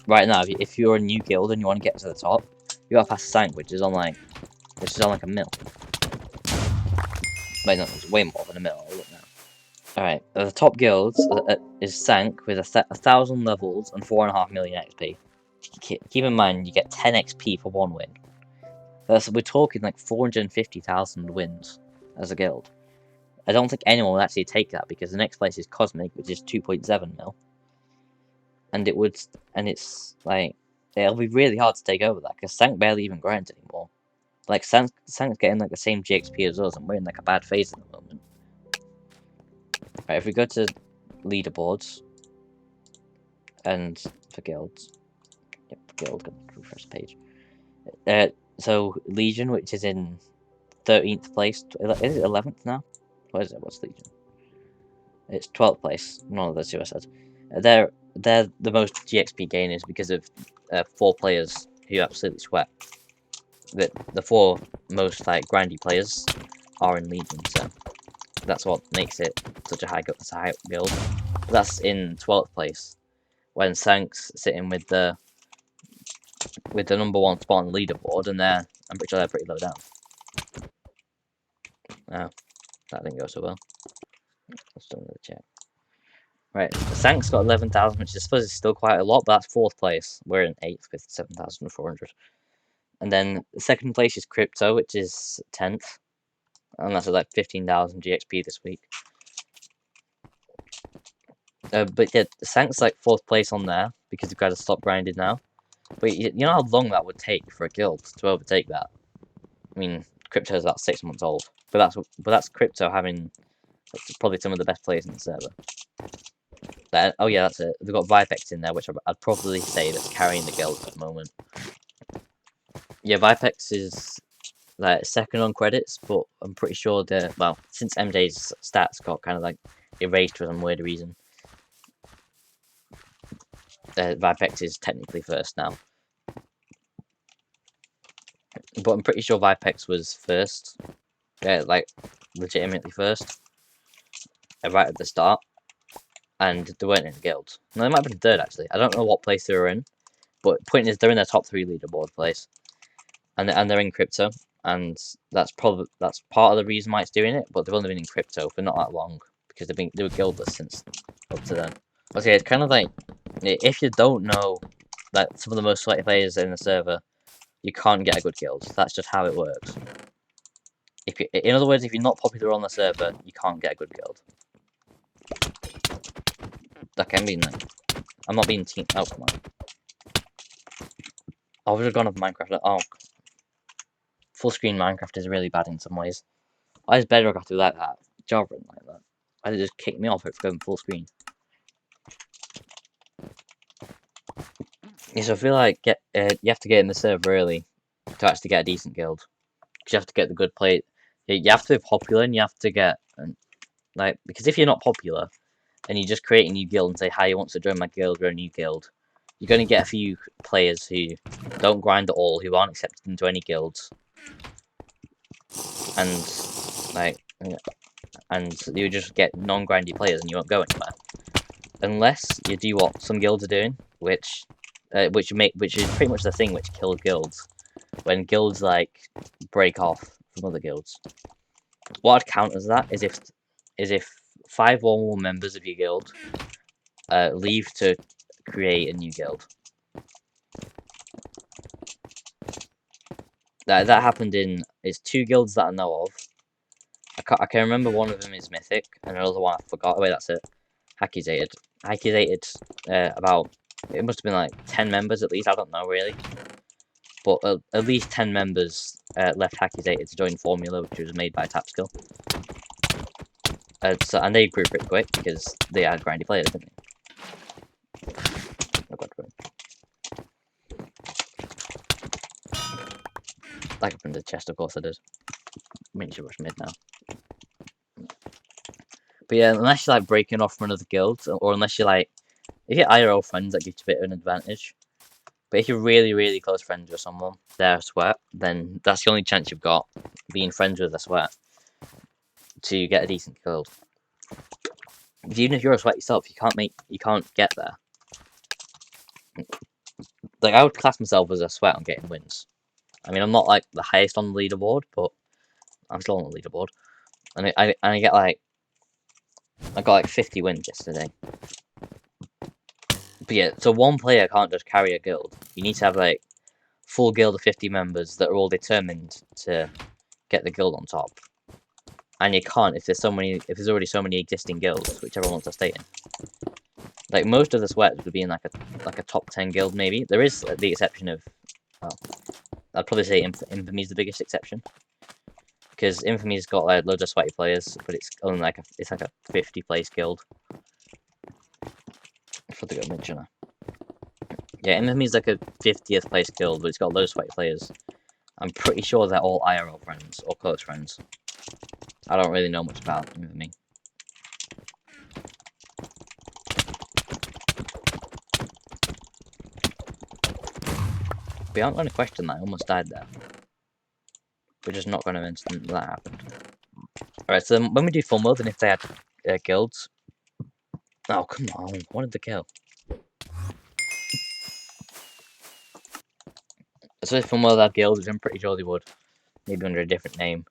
right now, if you're a new guild and you want to get to the top, you gotta pass Sank, which is on like a mill. Wait, no, it's way more than a mill. I'll look now. Alright, the top guilds is Sank with 1,000 levels and 4.5 million XP. Keep in mind, you get 10 XP for one win. We're talking like 450,000 wins as a guild. I don't think anyone will actually take that because the next place is Cosmic, which is 2.7 mil. And it's like, it'll be really hard to take over that because Sank barely even grinds anymore. Like, Sank's getting like the same GXP as us, and we're in like a bad phase at the moment. Right, if we go to leaderboards and for guilds, yep, guild, go to refresh page. So Legion, which is in 13th place, is it 11th now? What is it? What's Legion? It's 12th place. None of the two I said. They're the most GXP gainers because of 4 players who absolutely sweat. The 4 most like grindy players are in Legion, so that's what makes it such a high guild. But that's in 12th place, when Sank's sitting with the number 1 spot on the leaderboard, and I'm pretty sure they're pretty low down. Oh, that didn't go so well. Let's do another check. Right, Sank's got 11,000, which I suppose is still quite a lot, but that's 4th place. We're in 8th with 7,400. And then the 2nd place is Crypto, which is 10th. And that's like 15,000 GXP this week. But yeah, Sank's like 4th place on there, because you've got to stop grinding now. But you know how long that would take for a guild to overtake that? I mean, Crypto's about 6 months old. But that's Crypto having probably some of the best players in the server. Oh yeah, that's it. They've got Vipex in there, which I'd probably say that's carrying the guild at the moment. Yeah, Vipex is like 2nd on credits, but I'm pretty sure well, since MJ's stats got kind of like erased for some weird reason, Vipex is technically 1st now. But I'm pretty sure Vipex was 1st, like legitimately 1st, right at the start. And they weren't in the guild. No, they might have been 3rd actually. I don't know what place they were in, but the point is they're in their top 3 leaderboard place, and they're in Crypto, and that's part of the reason why it's doing it. But they've only been in Crypto for not that long because they were guildless since up to then. Okay, it's kind of like, if you don't know that some of the most selected players in the server, you can't get a good guild. That's just how it works. In other words, if you're not popular on the server, you can't get a good guild. That can be like, I'm not being team. Oh, come on. I would have gone off Minecraft. Oh, full screen Minecraft is really bad in some ways. Why does Bedrock have to be like that? Java isn't like that. Why did it just kick me off for going full screen? Yeah, so I feel like you have to get in the server early to actually get a decent guild. Because you have to get the good play. You have to be popular, and you have to get because if you're not popular and you just create a new guild and say, "Hi, you want to join my guild or a new guild," you're going to get a few players who don't grind at all, who aren't accepted into any guilds, and you just get non-grindy players, and you won't go anywhere unless you do what some guilds are doing, which is pretty much the thing which kills guilds. When guilds like break off from other guilds, what I'd count as that is if 5 or more members of your guild leave to create a new guild. That happened in 2 guilds that I know of. I can remember one of them is Mythic, and another one I forgot. Oh wait, that's it. Accusated. About, it must have been like 10 members at least. I don't know really, but at least 10 members left Accusated to join Formula, which was made by Tapskill. And they grew pretty quick because they had grindy players, didn't they? Oh god, like up in the chest, of course I did. I mean, you should rush mid now. But yeah, unless you're like breaking off from another guild, or unless you're like, if you're IRL friends, that gives you a bit of an advantage. But if you're really, really close friends with someone, they're a sweat, then that's the only chance you've got, being friends with a sweat, to get a decent guild. Even if you're a sweat yourself, you can't get there. like I would class myself as a sweat on getting wins. I mean, I'm not like the highest on the leaderboard, but I'm still on the leaderboard, and I get like I got like 50 wins yesterday. But yeah, so one player can't just carry a guild. You need to have like full guild of 50 members that are all determined to get the guild on top. And you can't if there's already so many existing guilds which everyone wants to stay in. Like most of the sweats would be in like a top 10 guild maybe. There is the exception of, well, I'd probably say Infamy's the biggest exception, because Infamy's got like loads of sweaty players, but it's only like a 50 place guild. For the good mentioner. Yeah, Infamy's like a 50th place guild, but it's got loads of sweaty players. I'm pretty sure they're all IRL friends or close friends. I don't really know much about Infamy. We aren't going to question that. I almost died there. We're just not going to mention that happened. Alright, so when we do full mode, and if they had guilds... Oh, come on. I wanted the kill. So if full mode had guilds, which I'm pretty sure they would. Maybe under a different name.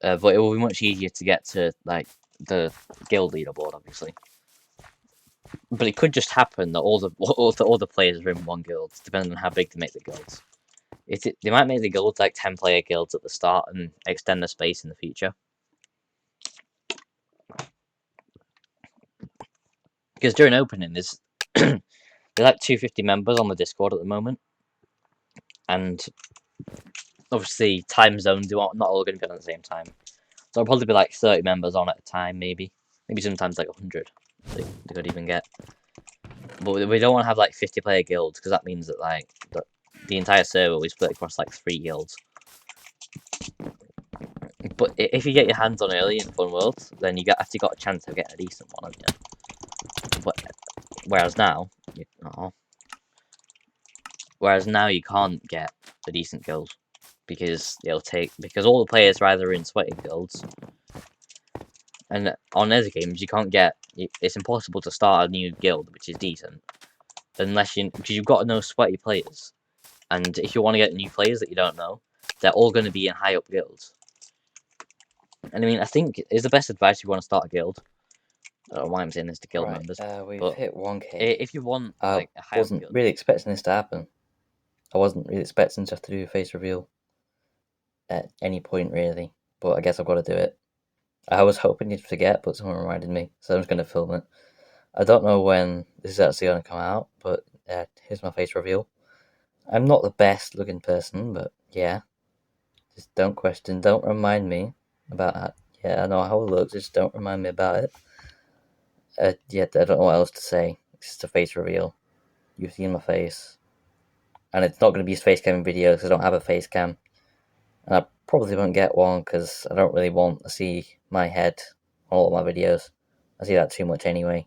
But it will be much easier to get to, like, the guild leaderboard, obviously. But it could just happen that all the players are in one guild, depending on how big they make the guilds. They might make the guilds like 10-player guilds at the start and extend the space in the future. Because during opening, there's like 250 members on the Discord at the moment, and obviously time zones not all going to be on at the same time. So there'll probably be like 30 members on at a time, maybe sometimes like 100. They could even get. But we don't want to have like 50-player guilds, because that means that like the entire server will be split across like 3 guilds. But if you get your hands on early in Fun World, then you actually got a chance of getting a decent one, haven't you? But whereas now you can't get a decent guild, because all the players are either in sweaty guilds, and on Nethergames you can't get. It's impossible to start a new guild which is decent because you've got to know sweaty players, and if you want to get new players that you don't know, they're all going to be in high up guilds. And I mean, I think is the best advice if you want to start a guild. I don't know why I'm saying this to guild members. We've but hit 1k. If you want like a high up guild, wasn't really expecting this to happen. I wasn't really expecting to have to do a face reveal at any point, really. But I guess I've got to do it. I was hoping you'd forget, but someone reminded me, so I'm just going to film it. I don't know when this is actually going to come out, but here's my face reveal. I'm not the best looking person, but yeah. Just don't remind me about that. Yeah, I know how it looks, just don't remind me about it. Yeah, I don't know what else to say. It's just a face reveal. You've seen my face. And it's not going to be face cam videos because I don't have a face cam. And I probably won't get one because I don't really want to see my head on all of my videos. I see that too much anyway.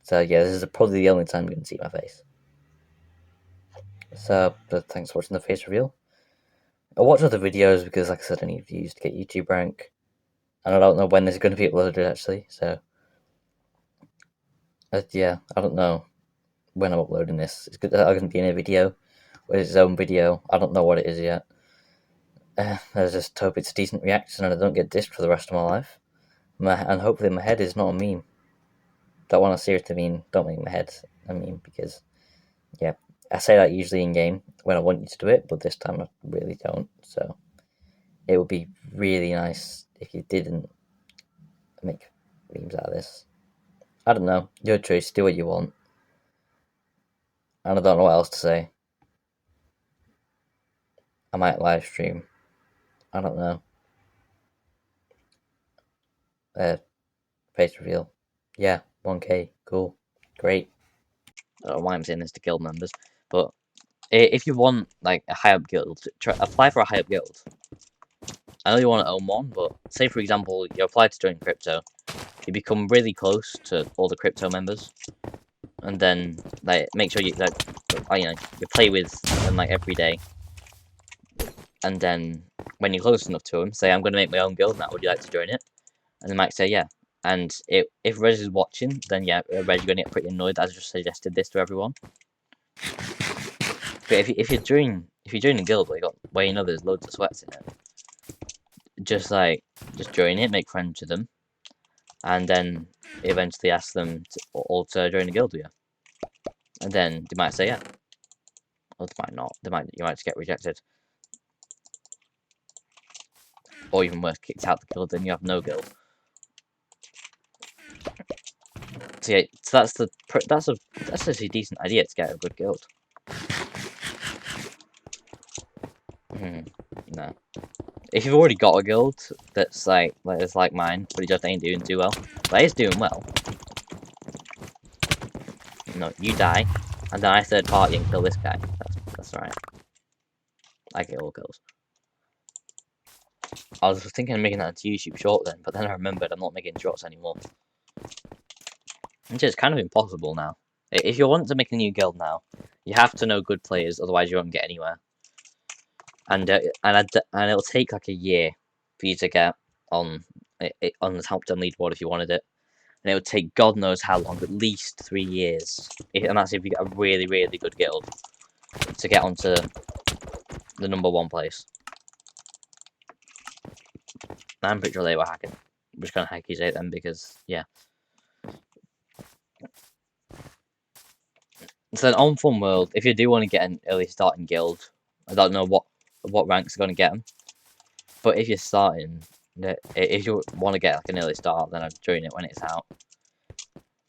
So yeah, this is probably the only time you can see my face. So, but thanks for watching the face reveal. I'll watch other videos because, like I said, I need views to get YouTube rank. And I don't know when this is going to be uploaded actually, so... yeah, I don't know when I'm uploading this. It's going to be in a video, with its own video. I don't know what it is yet. I just hope it's a decent reaction and I don't get dissed for the rest of my life. And hopefully my head is not a meme. Don't want to seriously mean, don't make my head a meme, because, yeah, I say that usually in game when I want you to do it, but this time I really don't. So it would be really nice if you didn't make memes out of this. I don't know. Your choice. Do what you want. And I don't know what else to say. I might live stream. I don't know. Face reveal. Yeah, 1k. Cool. Great. I don't know why I'm saying this to guild members, but if you want like a high up guild, apply for a high up guild. I know you want to own one, but say for example you apply to join crypto, you become really close to all the crypto members, and then like make sure you you play with them like every day, and then when you're close enough to them, say I'm going to make my own guild now. Would you like to join it? And they might say yeah. And if Reg is watching, then yeah, Reg, you're going to get pretty annoyed that I just suggested this to everyone. But if you're joining a guild where you know there's loads of sweats in it, just join it, make friends with them, and then eventually ask them to all to join a guild with you. And then they might say yeah. Or they might not. You might just get rejected. Or even worse, kicked out the guild, then you have no guild. So yeah, so that's actually a decent idea to get a good guild. No. If you've already got a guild that's like mine, but it just ain't doing too well, but it's doing well. No, you die, and then I third party and kill this guy. That's alright. I get all kills. I was thinking of making that into YouTube short then, but then I remembered I'm not making shorts anymore. Which is kind of impossible now. If you want to make a new guild now, you have to know good players, otherwise you won't get anywhere. And it'll take like a year for you to get on the top 10 leaderboard if you wanted it. And it would take God knows how long, at least 3 years. And that's if you get a really, really good guild to get onto the #1 place. I'm pretty sure they were hacking. I'm just gonna accusate them because, yeah. So then on Fun World, if you do want to get an early starting guild, I don't know what ranks are going to get them. But if you're starting, if you want to get like an early start, then I'd join it when it's out.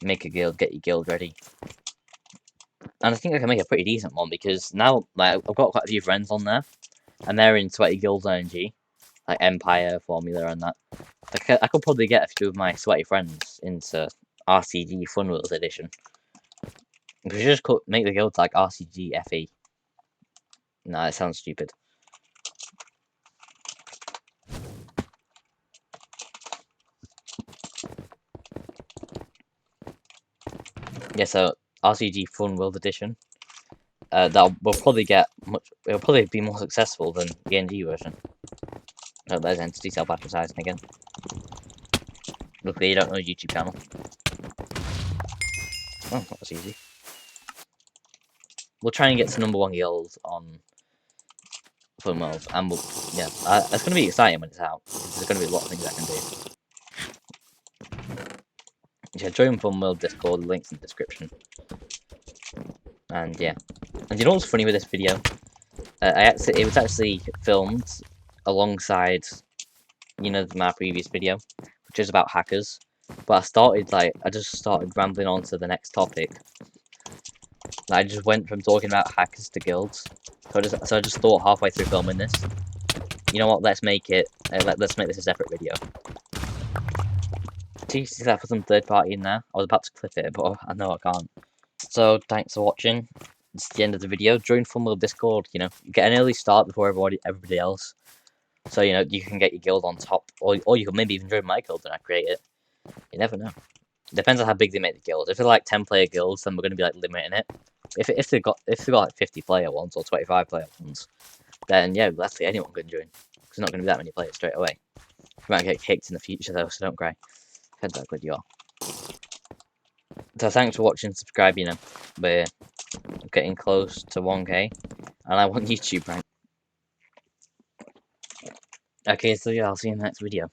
Make a guild, get your guild ready. And I think I can make a pretty decent one because now, like, I've got quite a few friends on there, and they're in Sweaty Guilds ING, like Empire, Formula, and that. I could probably get a few of my sweaty friends into RCG Fun World Edition. We should just make the guild like RCG FE. Nah, that sounds stupid. Yeah, so RCG Fun World Edition. That will probably get much. It'll probably be more successful than the NG version. Oh, there's Entity self-advertising again. Luckily, you don't know YouTube channel. Oh, that was easy. We'll try and get to #1 guild on Fun World, and yeah, it's going to be exciting when it's out. There's going to be a lot of things I can do. Yeah, join Fun World Discord, links in the description. And yeah, and you know what's funny with this video? It was actually filmed alongside, my previous video, which is about hackers. But I just started rambling on to the next topic. I just went from talking about hackers to guilds. So I just thought halfway through filming this, you know what? Let's make it. Let's make this a separate video. Jeez, is that for some third party in there? I was about to clip it, but I know I can't. So thanks for watching. It's the end of the video. Join Fun World Discord. Get an early start before everybody else. So you can get your guild on top, or you can maybe even join my guild when I create it. You never know. Depends on how big they make the guild. If they're like 10-player guilds, then we're going to be like limiting it. If they got like 50-player ones or 25-player ones, then yeah, actually anyone can join. There's not going to be that many players straight away. You might get kicked in the future though, so don't cry. Depends how good you are. So thanks for watching. Subscribe. We're getting close to 1K, and I want YouTube rank. Okay, so yeah, I'll see you in the next video.